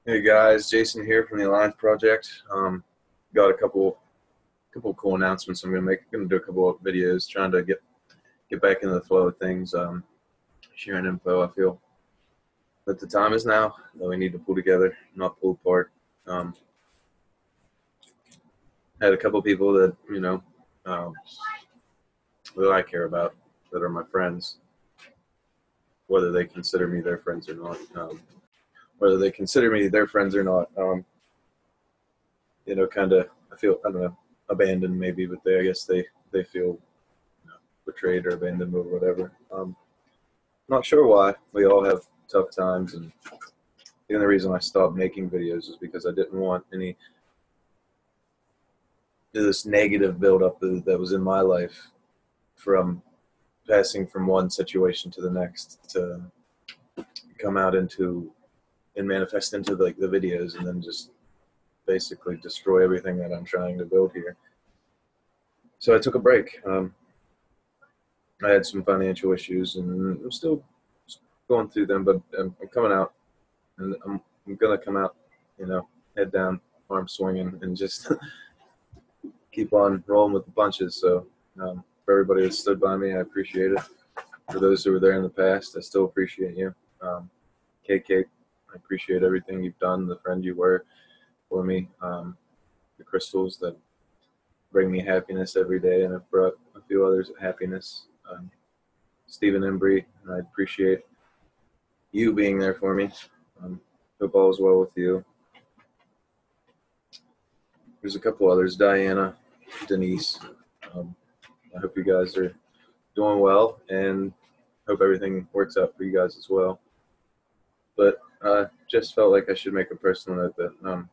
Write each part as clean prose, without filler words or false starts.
Hey guys, Jason here from the Alliance Project. Got a couple cool announcements I'm gonna make. I'm gonna do a couple of videos trying to get back into the flow of things. Sharing info. I feel that the time is now that we need to pull together, not pull apart. Had a couple people that um, that I care about that are my friends, whether they consider me their friends or not. Whether they consider me their friends or not. Kind of, I don't know, abandoned maybe, but I guess they feel betrayed or abandoned or whatever. Not sure why. We all have tough times, and the only reason I stopped making videos is because I didn't want any of this negative buildup that was in my life from passing from one situation to the next to come out into and manifest into the videos and then just basically destroy everything that I'm trying to build here. So I took a break. I had some financial issues, and I'm still going through them, but I'm coming out, and I'm gonna come out, head down, arms swinging, and just keep on rolling with the punches. So for everybody that stood by me, I appreciate it. For those who were there in the past, I still appreciate you. KK, I appreciate everything you've done, the friend you were for me, the crystals that bring me happiness every day, and have brought a few others happiness. Stephen Embry, I appreciate you being there for me. Hope all is well with you. There's a couple others, Diana, Denise. I hope you guys are doing well, and hope everything works out for you guys as well. But just felt like I should make a personal note that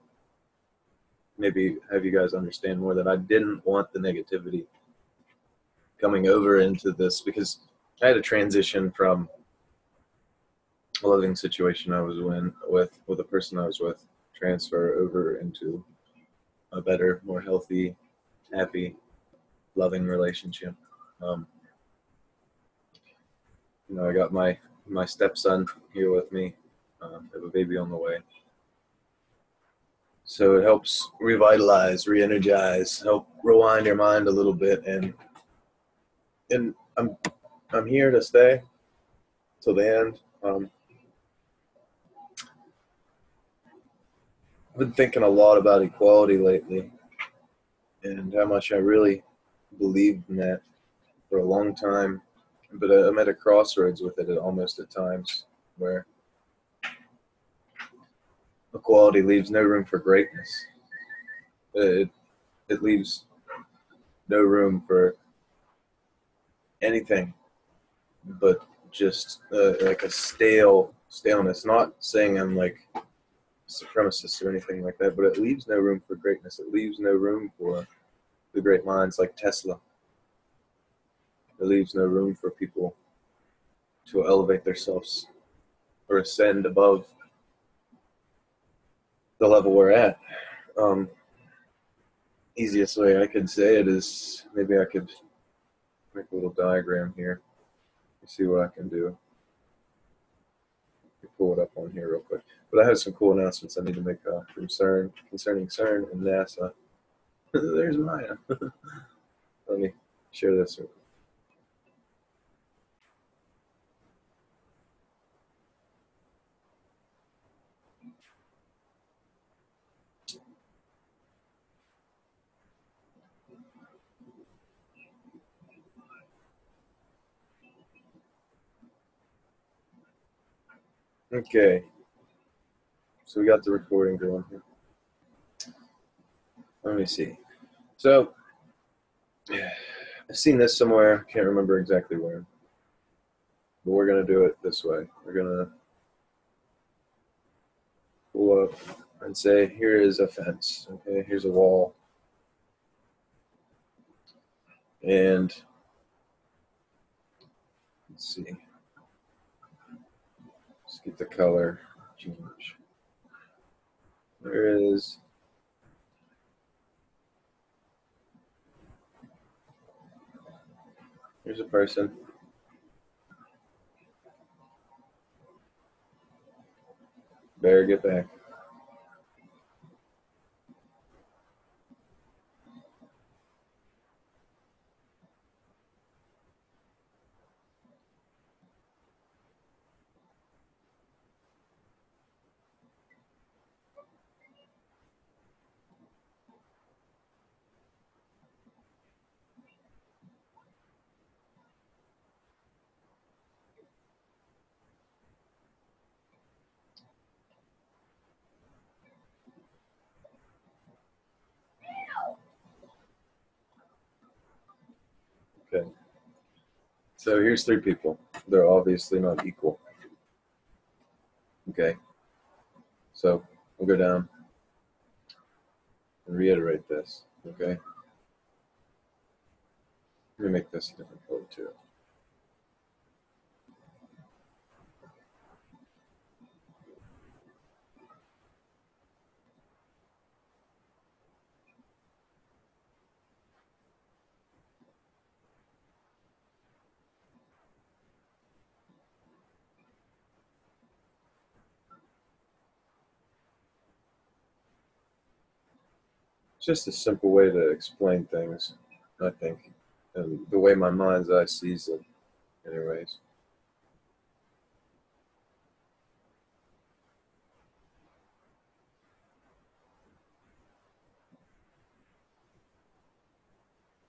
maybe have you guys understand more that I didn't want the negativity coming over into this, because I had a transition from a loving situation I was in with a person I was with, transfer over into a better, more healthy, happy, loving relationship. I got my stepson here with me. I have a baby on the way. So it helps revitalize, re-energize, help rewind your mind a little bit, and I'm here to stay till the end. I've been thinking a lot about equality lately, and how much I really believed in that for a long time. But I'm at a crossroads with it almost at times, where equality leaves no room for greatness. It leaves no room for anything but just like a staleness. Not saying I'm like supremacist or anything like that, but it leaves no room for greatness. It leaves no room for the great minds like Tesla. It leaves no room for people to elevate themselves or ascend above the level we're at. Easiest way I could say it is, maybe I could make a little diagram here. See what I can do. Pull it up on here real quick. But I have some cool announcements I need to make from CERN, concerning CERN and NASA. There's Maya. Let me share this. Okay. So we got the recording going here. Let me see. So I've seen this somewhere. Can't remember exactly where. But we're going to do it this way. We're going to pull up and say, here is a fence. Okay, here's a wall. And let's see. Let's get the color change. There is. Here's a person. Better get back. So here's three people. They're obviously not equal. Okay. So we'll go down and reiterate this. Okay. Let me make this a different color too. It's just a simple way to explain things, I think, and the way my mind's eye sees it, anyways.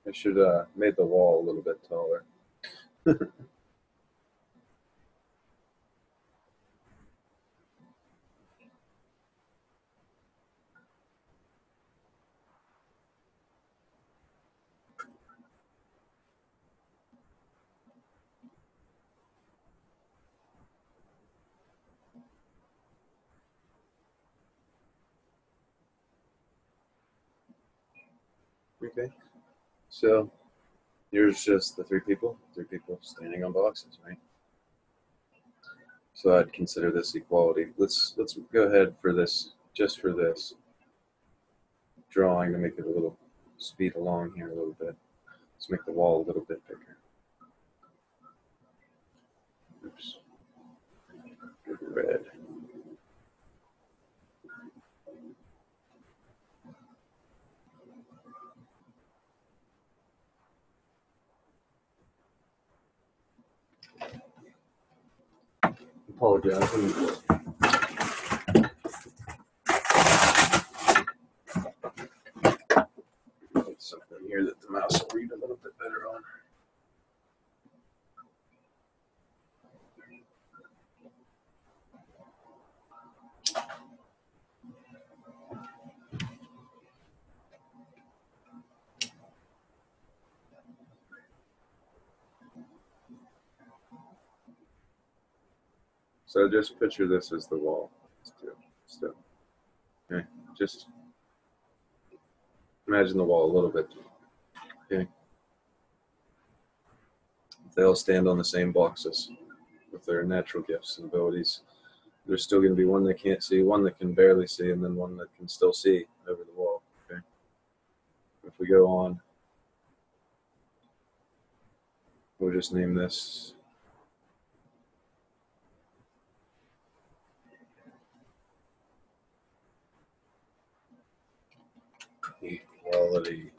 I should made the wall a little bit taller. Okay. So here's just the three people standing on boxes, right? So I'd consider this equality. Let's go ahead for this, just for this drawing, to make it a little speed along here a little bit. Let's make the wall a little bit bigger. Oops. Red. Apologize. Put something here that the mouse will read a little bit better on. So just picture this as the wall. Still. Okay. Just imagine the wall a little bit. Okay. They all stand on the same boxes with their natural gifts and abilities. There's still going to be one that can't see, one that can barely see, and then one that can still see over the wall. Okay. If we go on, we'll just name this equality.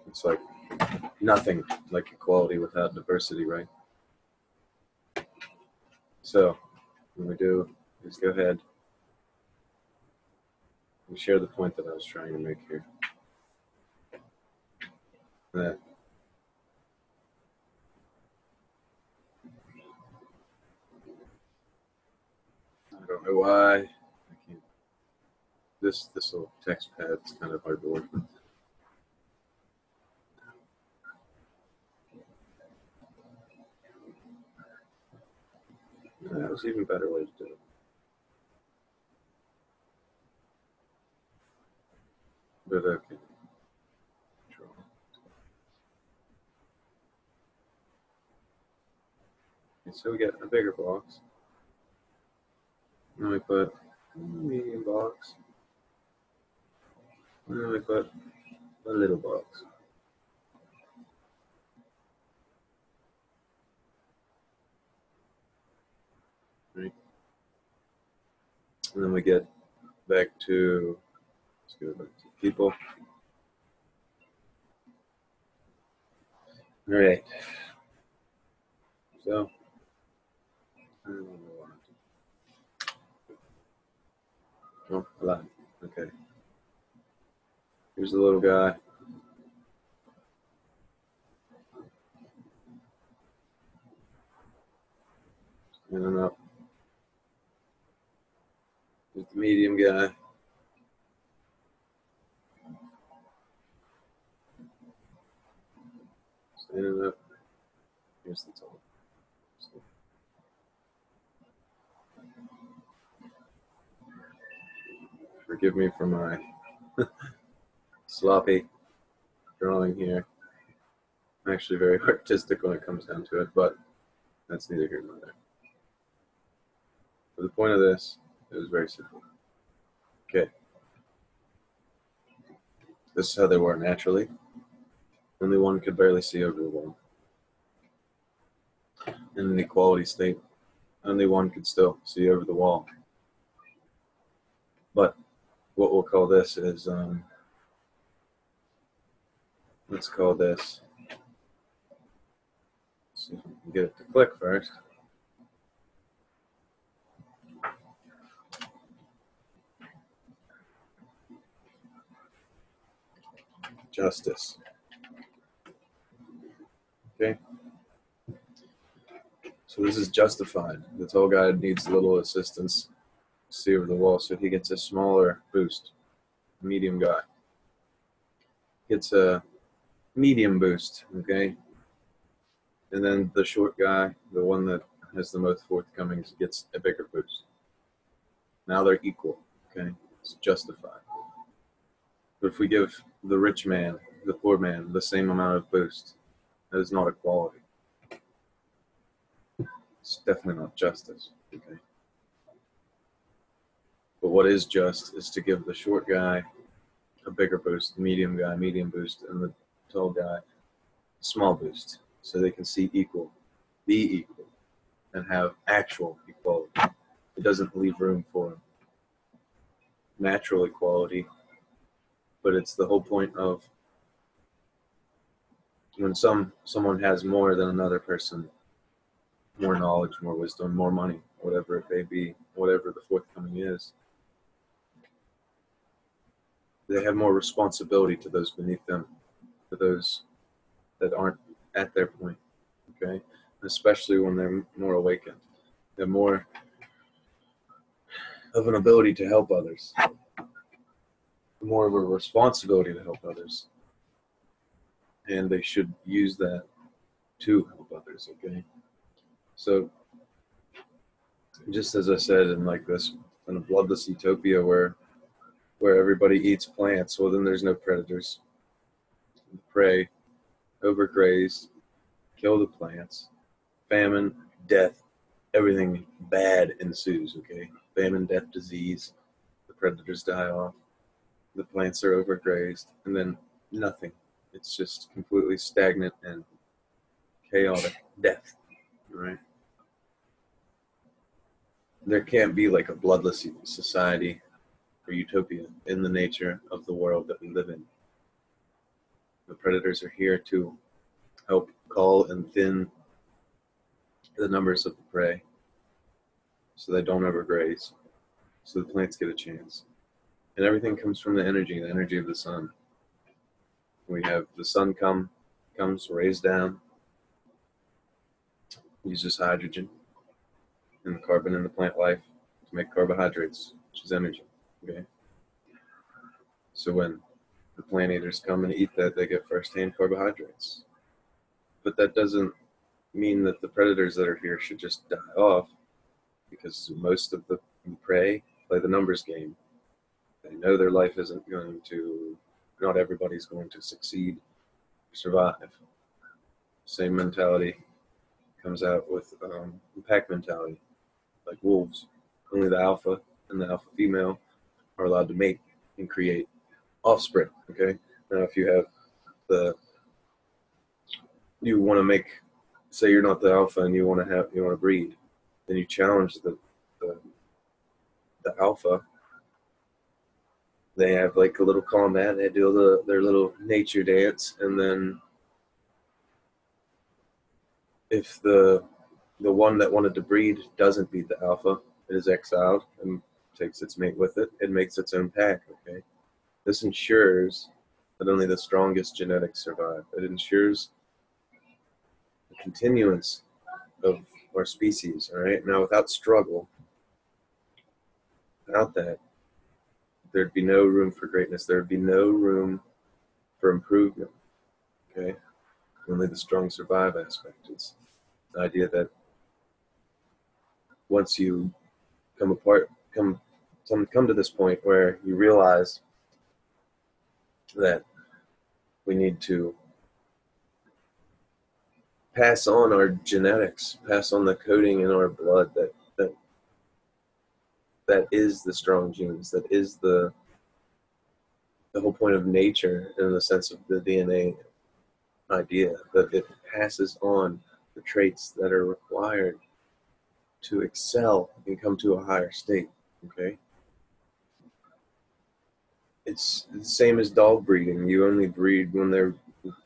It's like nothing like equality without diversity, right? So what we do is go ahead and share the point that I was trying to make here. That I don't know why I can't. This little text pad is kind of hard to work with. That was even better way to do it. But okay. Control. Okay, so we get a bigger box. Then we put a medium box. And then we put a little box. Right? And then we get back to, let's go back to people. All right. So, I don't know what. Oh, a lot. Okay. Here's the little guy. Standing up. Here's the medium guy. Standing up. Here's the tall. Forgive me for my sloppy drawing here. I'm actually very artistic when it comes down to it, but that's neither here nor there. But the point of this is very simple. Okay. This is how they were naturally. Only one could barely see over the wall. In an equality state, only one could still see over the wall. But what we'll call this is, let's call this, see if we can get it to click first. Justice. Okay. So this is justified. The tall guy needs a little assistance to see over the wall, so he gets a smaller boost. Medium guy gets a medium boost, okay? And then the short guy, the one that has the most forthcomings, gets a bigger boost. Now they're equal, okay? It's justified. But if we give the rich man, the poor man, the same amount of boost, that is not equality. It's definitely not justice, okay? But what is just is to give the short guy a bigger boost, the medium guy, medium boost, and the tall guy, a small boost, so they can see equal, be equal, and have actual equality. It doesn't leave room for natural equality, but it's the whole point of when someone has more than another person, more knowledge, more wisdom, more money, whatever it may be, whatever the forthcoming is, they have more responsibility to those beneath them, to those that aren't at their point, okay? Especially when they're more awakened. They're more of an ability to help others, more of a responsibility to help others. And they should use that to help others, okay? So, just as I said, in like this, in a bloodless utopia where everybody eats plants, well then there's no predators. The prey overgraze, kill the plants, famine, death, everything bad ensues, okay? Famine, death, disease, the predators die off, the plants are overgrazed, and then nothing. It's just completely stagnant and chaotic death, right? There can't be like a bloodless society or utopia in the nature of the world that we live in. The predators are here to help cull and thin the numbers of the prey so they don't overgraze, so the plants get a chance. And everything comes from the energy of the sun. We have the sun comes, rays down, uses hydrogen and carbon in the plant life to make carbohydrates, which is energy, okay? So when the plant eaters come and eat that, they get first-hand carbohydrates. But that doesn't mean that the predators that are here should just die off, because most of the prey play the numbers game. They know their life isn't going to, not everybody's going to succeed or survive. Same mentality comes out with pack mentality, like wolves. Only the alpha and the alpha female are allowed to mate and create offspring, okay? Now if you have you want to make, say you're not the alpha and you want to breed, then you challenge the alpha. They have like a little combat, they do their little nature dance, and then if the one that wanted to breed doesn't beat the alpha, it is exiled and takes its mate with it. It makes its own pack, okay? This ensures that only the strongest genetics survive. It ensures the continuance of our species, all right? Now, without struggle, without that, there'd be no room for greatness. There'd be no room for improvement, okay? Only the strong survive aspect. It's the idea that once you come to this point where you realize that we need to pass on our genetics, pass on the coding in our blood that is the strong genes, that is the whole point of nature in the sense of the DNA idea, that it passes on the traits that are required to excel and come to a higher state. Okay? It's the same as dog breeding. You only breed when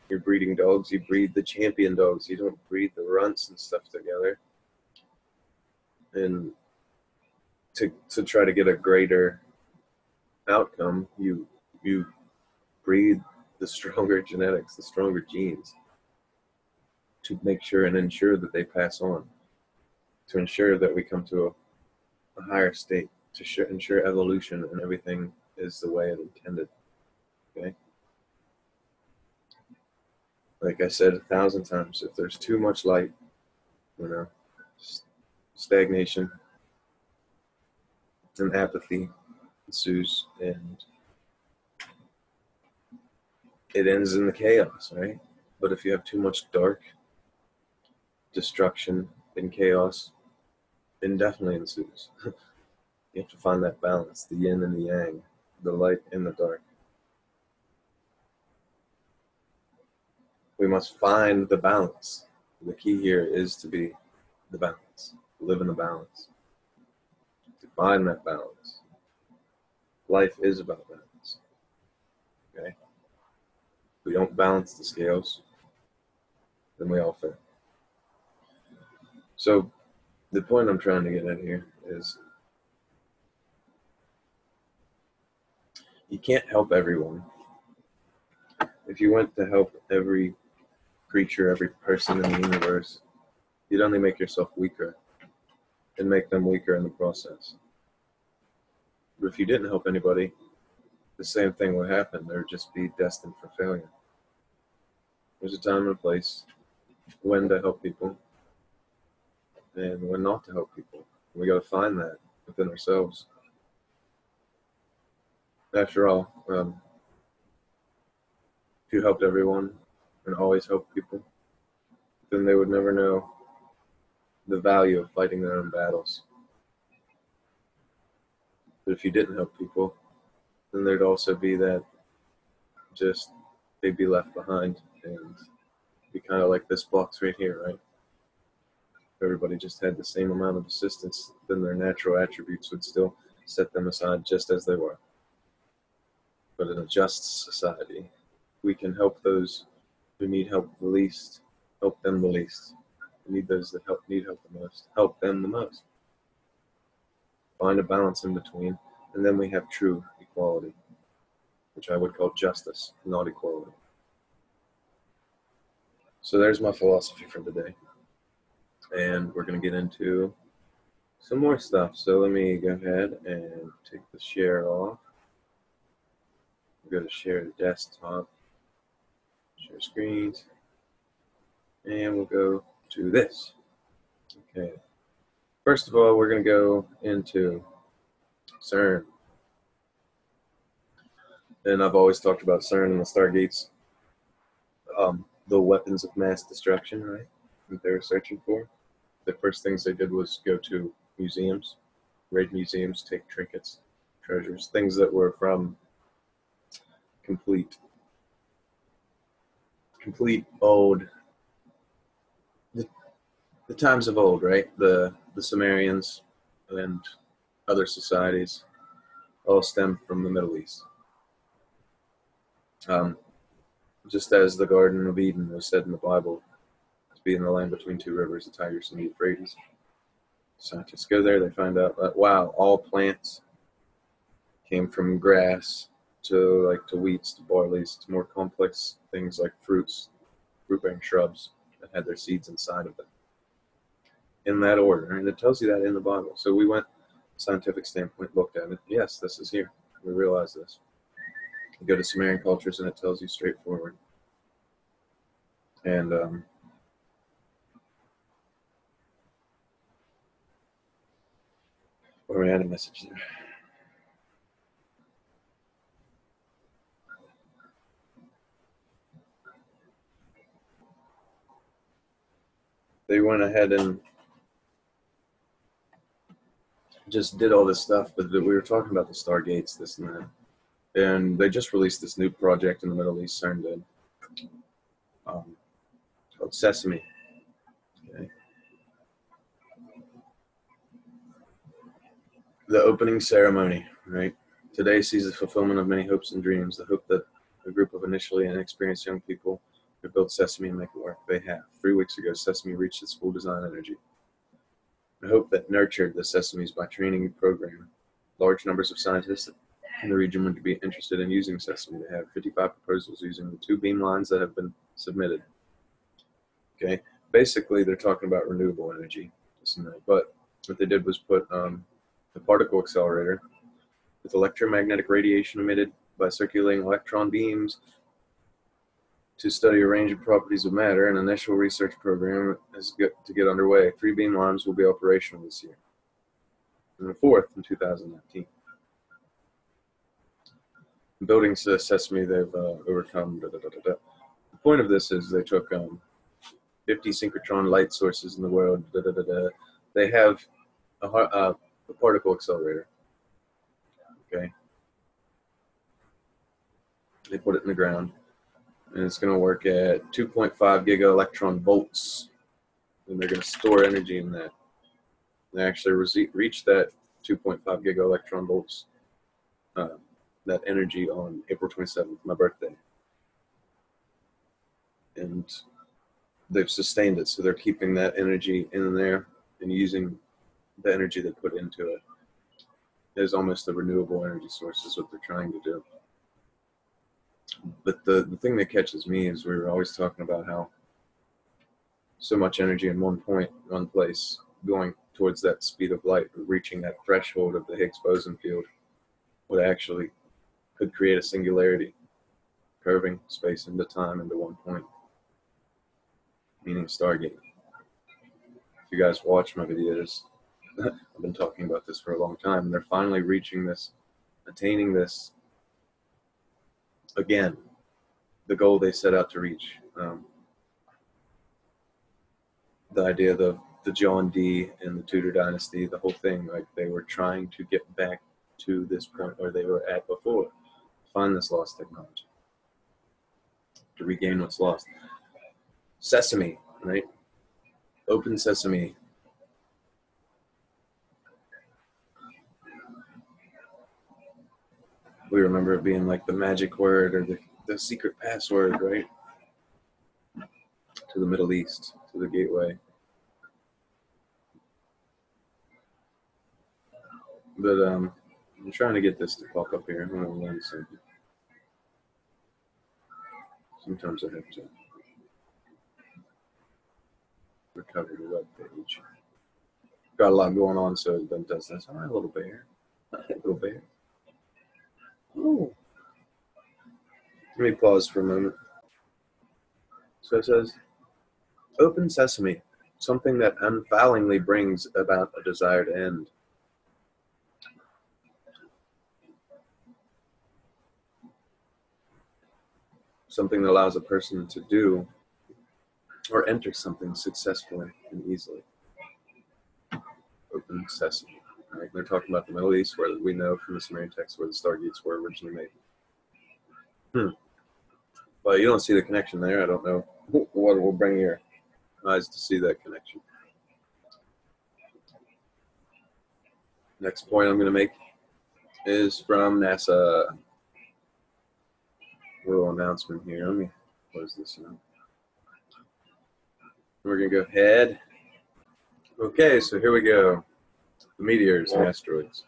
you're breeding dogs, you breed the champion dogs. You don't breed the runts and stuff together. And to try to get a greater outcome, you breed the stronger genetics, the stronger genes, to make sure and ensure that they pass on, to ensure that we come to a higher state, to ensure evolution and everything is the way it intended. Okay? Like I said 1,000 times, if there's too much light, stagnation and apathy ensues, and it ends in the chaos, right? But if you have too much dark, destruction and chaos, indefinitely ensues. You have to find that balance, the yin and the yang, the light and the dark. We must find the balance. The key here is to be the balance, live in the balance, to find that balance. Life is about balance. Okay? If we don't balance the scales, then we all fail. So the point I'm trying to get at here is you can't help everyone. If you went to help every creature, every person in the universe, you'd only make yourself weaker and make them weaker in the process. But if you didn't help anybody, the same thing would happen. They would just be destined for failure. There's a time and a place when to help people and when not to help people. We got to find that within ourselves. After all, if you helped everyone and always helped people, then they would never know the value of fighting their own battles. But if you didn't help people, then there'd also be that just they'd be left behind and be kind of like this box right here, right? If everybody just had the same amount of assistance, then their natural attributes would still set them aside just as they were. But in a just society, we can help those who need help the least, help them the least. We need those that need help the most, help them the most. Find a balance in between, and then we have true equality, which I would call justice, not equality. So there's my philosophy for today. And we're going to get into some more stuff. So let me go ahead and take the share off. Go to share desktop, share screens, and we'll go to this. Okay. First of all, we're going to go into CERN. And I've always talked about CERN and the Stargates, the weapons of mass destruction, right? That they were searching for. The first things they did was go to museums, raid museums, take trinkets, treasures, things that were from complete old, the times of old, right? The Sumerians and other societies all stemmed from the Middle East. Just as the Garden of Eden was said in the Bible to be in the land between two rivers, the Tigris and the Euphrates. Scientists go there, they find out that, wow, all plants came from grass to wheats, to barleys, to more complex things like fruit-bearing shrubs that had their seeds inside of them. In that order, and it tells you that in the Bible. So we went, scientific standpoint, looked at it. Yes, this is here. We realize this. You go to Sumerian cultures and it tells you straightforward. And where we had a message there. They went ahead and just did all this stuff, but we were talking about the Stargates, this and that. And they just released this new project in the Middle East, CERN did, called Sesame. Okay. The opening ceremony, right? Today sees the fulfillment of many hopes and dreams. The hope that a group of initially inexperienced young people could build Sesame and make it work. They have. 3 weeks ago, Sesame reached its full design energy. The hope that nurtured the Sesames by training and programming. Large numbers of scientists in the region would be interested in using Sesame. They have 55 proposals using the 2 beam lines that have been submitted. Okay, basically they're talking about renewable energy, but what they did was put the particle accelerator with electromagnetic radiation emitted by circulating electron beams to study a range of properties of matter. An initial research program is to get underway. 3 beam lines will be operational this year, and the 4th in 2019. Building Sesame, they've overcome. The point of this is they took 50 synchrotron light sources in the world. They have a particle accelerator. Okay, they put it in the ground, and it's going to work at 2.5 giga electron volts, and they're going to store energy in that. They actually reached that 2.5 giga electron volts, that energy on April 27th, my birthday, and they've sustained it, so they're keeping that energy in there and using the energy they put into it as almost a renewable energy source is what they're trying to do. But the thing that catches me is we were always talking about how so much energy in one place, going towards that speed of light, reaching that threshold of the Higgs boson field, would actually could create a singularity, curving space into time into one point, meaning Stargate. If you guys watch my videos, I've been talking about this for a long time, and they're finally reaching this, attaining this, again, the goal they set out to reach. The idea of the John Dee and the Tudor dynasty, the whole thing, like they were trying to get back to this point where they were at before, find this lost technology, to regain what's lost. Sesame, right? Open Sesame. We remember it being like the magic word or the secret password, right? To the Middle East, to the gateway. But I'm trying to get this to pop up here. Hold on 1 second. Sometimes I have to recover the web page. Got a lot going on, so it then does this. All right, little bear. Little bear. Oh. Let me pause for a moment. So it says, Open Sesame, something that unfailingly brings about a desired end. Something that allows a person to do or enter something successfully and easily. Open Sesame. Right? They're talking about the Middle East, where we know from the Sumerian text where the Stargates were originally made. Well, you don't see the connection there. I don't know what will bring your eyes to see that connection. Next point I'm going to make is from NASA. A little announcement here. Let me close this out. We're going to go ahead. Okay, so here we go. The meteors and asteroids.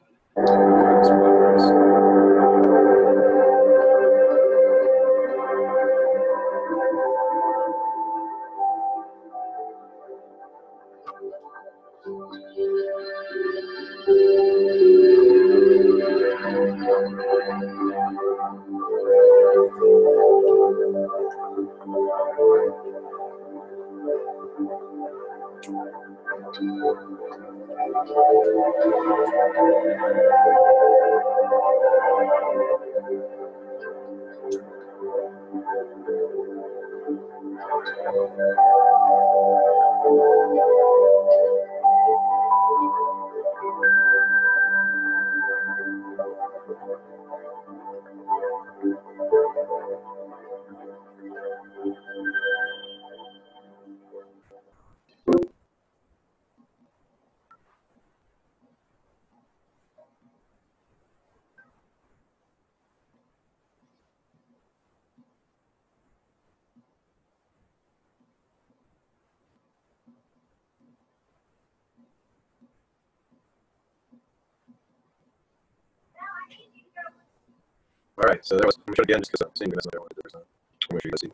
All right, so there was. I'm sure again just because I'm seeing this. I wanted to do so. I'm sure you guys see.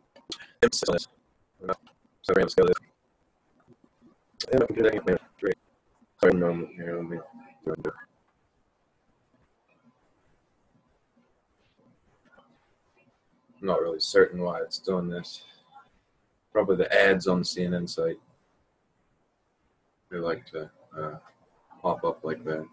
Emphasis. So we're going to scale this. And I can do that again. Great. Sorry, no, here, let me do it. I'm not really certain why it's doing this. Probably the ads on the CNN site. They like to pop up like that.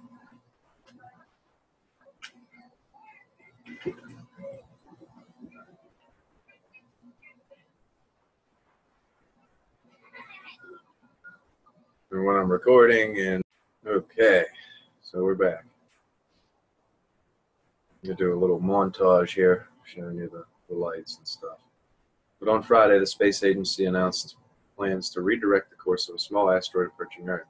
And when I'm recording, and okay, so we're back. I'm gonna do a little montage here, showing you the lights and stuff. But on Friday, the space agency announced plans to redirect the course of a small asteroid approaching Earth.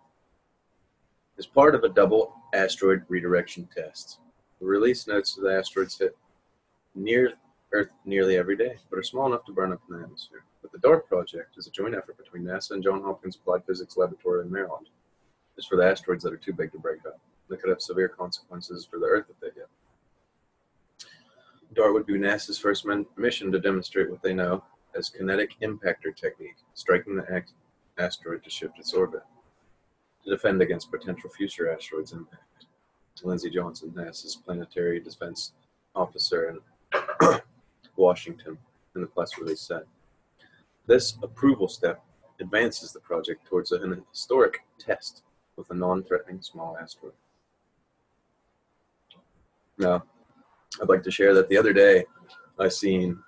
As part of a double asteroid redirection test, the release notes that the asteroids hit near Earth nearly every day, but are small enough to burn up in the atmosphere. But the DART project is a joint effort between NASA and Johns Hopkins Applied Physics Laboratory in Maryland. It's for the asteroids that are too big to break up. They could have severe consequences for the Earth if they hit. DART would be NASA's first mission to demonstrate what they know as kinetic impactor technique, striking the asteroid to shift its orbit, to defend against potential future asteroids' impact. Lindsey Johnson, NASA's planetary defense officer in Washington, in the press release said. This approval step advances the project towards a historic test with a non-threatening small asteroid. Now, I'd like to share that the other day I seen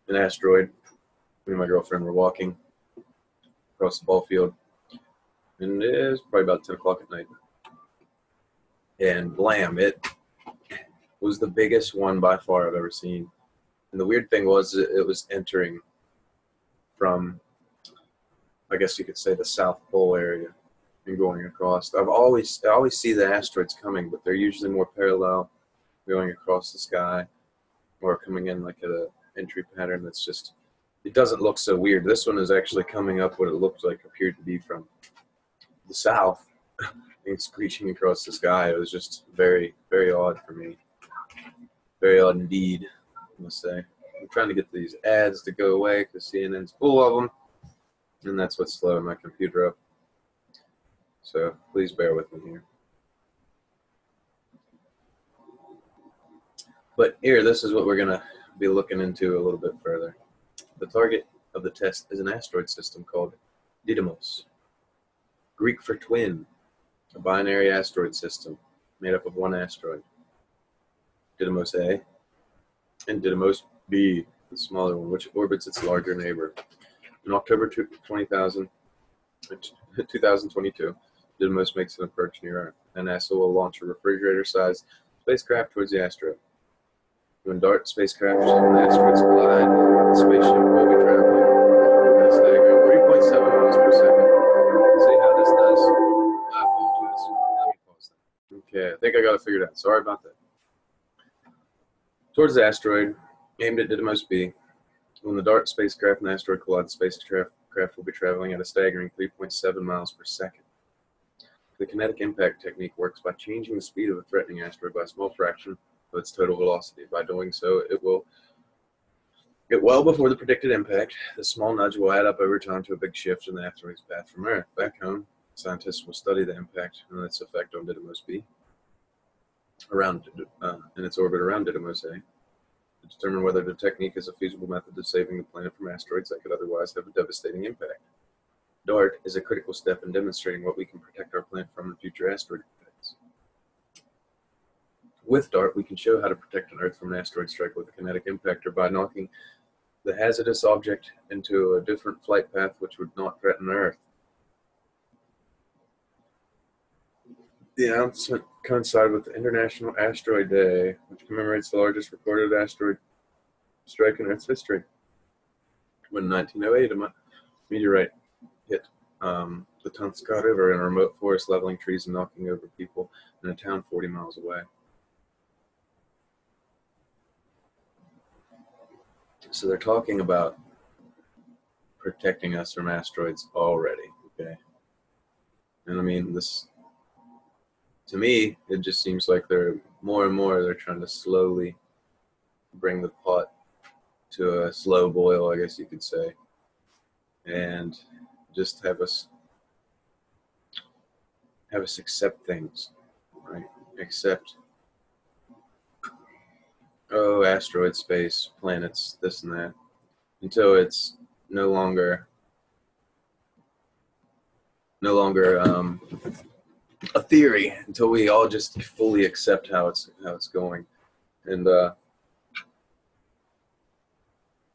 an asteroid. Me and my girlfriend were walking across the ball field, and it was probably about 10 o'clock at night. And blam, it was the biggest one by far I've ever seen. And the weird thing was it was entering from, I guess you could say, the South Pole area and going across. I always see the asteroids coming, but they're usually more parallel, going across the sky, or coming in like an entry pattern that's just, it doesn't look so weird. This one is actually coming up what it looked like, appeared to be from the south and screeching across the sky. It was just very, very odd for me. Very odd indeed, I must say. I'm trying to get these ads to go away because CNN's full of them, and that's what's slowing my computer up. So please bear with me here. But here, this is what we're going to be looking into a little bit further. The target of the test is an asteroid system called Didymos, Greek for twin, a binary asteroid system made up of one asteroid, Didymos A, and Didymos B, the smaller one, which orbits its larger neighbor. In October 2022, Didymos makes an approach near Earth, and NASA will launch a refrigerator-sized spacecraft towards the asteroid. When DART spacecraft and the asteroids collide, the spaceship will be traveling at a staggering 3.7 miles per second. See how this does? I apologize. Let me pause that. Okay, I think I got it figured out. Sorry about that. Towards the asteroid, aimed at Didymos B. When the DART spacecraft and asteroid collide, the spacecraft will be traveling at a staggering 3.7 miles per second. The kinetic impact technique works by changing the speed of a threatening asteroid by a small fraction of its total velocity. By doing so, it will get well before the predicted impact. The small nudge will add up over time to a big shift in the asteroid's path from Earth. Back home, scientists will study the impact and its effect on Didymos B in its orbit around Didymos A, to determine whether the technique is a feasible method of saving the planet from asteroids that could otherwise have a devastating impact. DART is a critical step in demonstrating what we can protect our planet from in future asteroid impacts. With DART, we can show how to protect an Earth from an asteroid strike with a kinetic impactor by knocking the hazardous object into a different flight path which would not threaten the Earth. The announcement coincided with the International Asteroid Day, which commemorates the largest recorded asteroid strike in Earth's history. When in 1908, a meteorite hit the Tunska River in a remote forest, leveling trees and knocking over people in a town 40 miles away. So they're talking about protecting us from asteroids already, okay? And I mean, this, to me, it just seems like they're more and more, they're trying to slowly bring the pot to a slow boil, I guess you could say, and just have us accept things, right? Accept, oh, asteroid space, planets, this and that, until it's no longer a theory, until we all just fully accept how it's going. And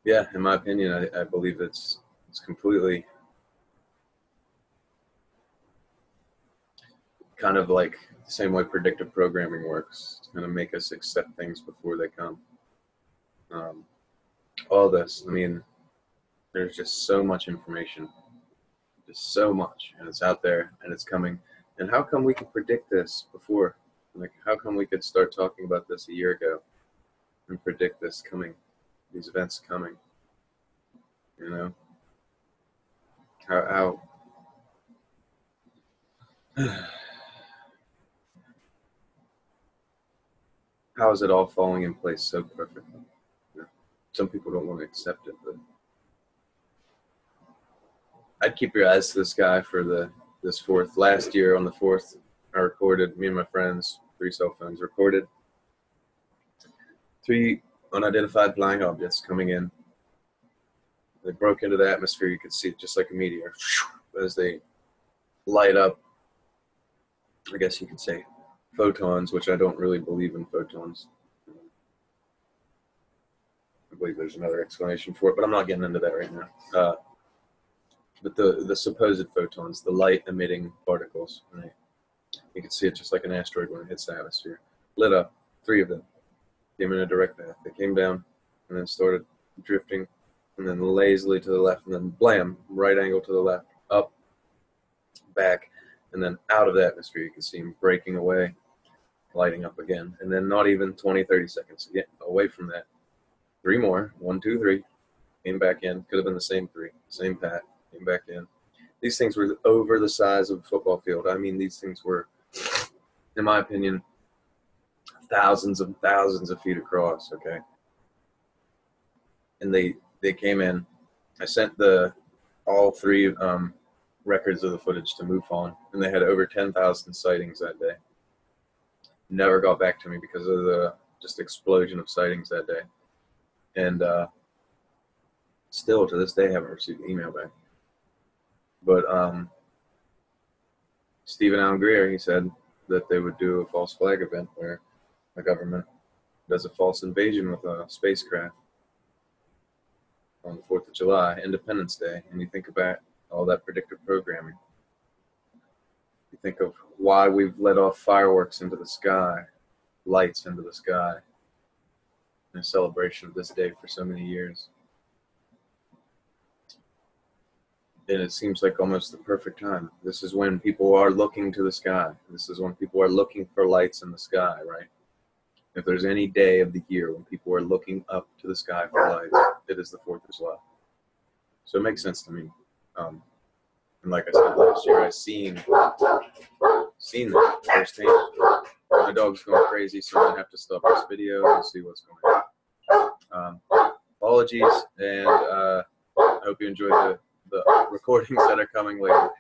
yeah, in my opinion, I believe it's completely kind of like the same way predictive programming works. It's going to make us accept things before they come. All this, I mean, there's just so much information, just so much, and it's out there, and it's coming. And how come we could predict this before? Like, how come we could start talking about this a year ago and predict this coming, these events coming? You know, how is it all falling in place so perfectly? You know, some people don't want to accept it, but I'd keep your eyes to the sky for this 4th. Last year on the 4th, I recorded, me and my friends, 3 cell phones, recorded 3 unidentified flying objects coming in. They broke into the atmosphere. You could see it just like a meteor as they light up, I guess you could say, photons, which I don't really believe in photons. I believe there's another explanation for it, but I'm not getting into that right now. But the supposed photons, the light-emitting particles, right? You can see it just like an asteroid when it hits the atmosphere. Lit up, 3 of them. Came in a direct path. They came down and then started drifting, and then lazily to the left, and then blam, right angle to the left, up, back, and then out of the atmosphere. You can see them breaking away, lighting up again, and then not even 20, 30 seconds again, away from that. 3 more, 1, 2, 3, came back in. Could have been the same 3, same path. Came back in. These things were over the size of a football field. I mean, these things were, in my opinion, thousands of feet across, okay? And they came in. I sent all 3 records of the footage to MUFON, and they had over 10,000 sightings that day. Never got back to me because of the just explosion of sightings that day. And still to this day, haven't received an email back. But Stephen Allen Greer, he said that they would do a false flag event where the government does a false invasion with a spacecraft on the 4th of July, Independence Day. And you think about all that predictive programming. You think of why we've let off fireworks into the sky, lights into the sky, in a celebration of this day for so many years. And it seems like almost the perfect time. This is when people are looking to the sky. This is when people are looking for lights in the sky, right? If there's any day of the year when people are looking up to the sky for lights, it is the 4th of July. So it makes sense to me. And like I said last year, I've seen that firsthand. My dog's going crazy, so I'm going to have to stop this video and see what's going on. Apologies, and I hope you enjoy the recordings that are coming later.